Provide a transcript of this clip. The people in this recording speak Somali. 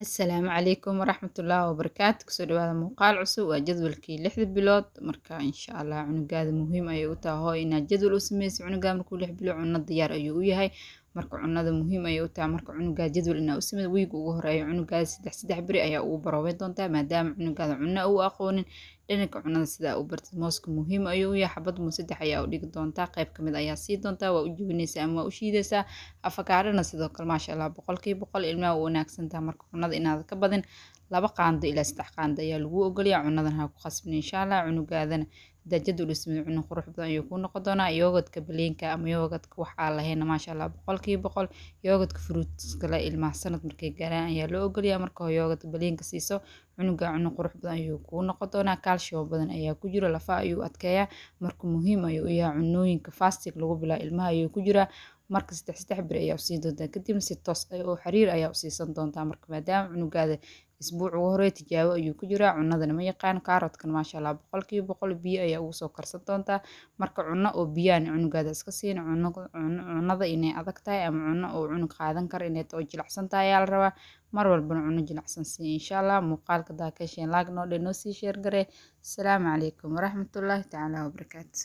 Asalaamu calaykum waraxmatullaahi wabarakaatu kusoo dhawaada muuqaal cusub waa jadwalkii 6 bilood marka insha Allah cunugaada muhiim ayay u tahay hooyo inaad jadwal u sameyso cunugaa markuu 6 bilood cunno diyaar ayuu u yahay marka cunnada muhiim ayay u tahay marka cunugaa jadwal inaad u sameyso wiiga ugu horeeyo cunugaada saddex beri ayaa ugu baroobeyn doontaa maadaama cunugaada cunno uu aqoonin dhananka cunnada sidaa u bartid mooska muhiim ayuu u yahay xabad muu 3 ayaa u dhigi doontaa qayb ka mid ayaa sii doontaa waa u jibinaysaa ama waa u shiidaysaa afakaadhana sidoo kale maasha Allah boqolkiiba boqol ilmaha u wanaagsan tahay marka cunnada inaad ka badin 2 qaando ilaa 3 qaando ayaa lagu ogolyahay cunnadan ha ku khasbin insha Allah cunugaadana hadaa jadwal u sameyso cunno qurux badan ayuu kuu noqon doonaa yogurtka baleenka ama yogurtka wax aan lahayn maasha Allah boqolkiiba boqol yogurtka fruitska la ilmaha sanad markay gaaraan ayaa loo ogolyahay marka yogurtka baleenka siiso cunuga cunno qurux badan ayuu kuu noqon doonaa calcium badan ayaa ku jira lafaha ayuu adkeeyaa marka muhiim ayuu u yahay cunnooyinka fasting lagu bilaabo ilmaha ayuu ku jiraa marka saddex beri ayaa u siin doontaa kadibna si toos ah oo xiriir ayaa u siisan doontaa marka maadaama cunugaada isbuuc ugu horeeyo tijaabo ayuu ku jiraa cunnadana ma yaqaan kaaroodkan maasha Allah boqolkiiba boqol biyo ayaa ugu soo karsan doontaa marka cunno oo biyaan cunugaada iska siin cunnada inay adag tahay ama cunno oo cunug qaadan karo inay oo jilicsan tahay ayaa la rabaa mar walbana cunno jilicsan sii insha Allah muuqaalka daa ka hesheen laag noo sii sheer garee asalaamu calaykum waraxmatullaahi tacaala wabarakaatu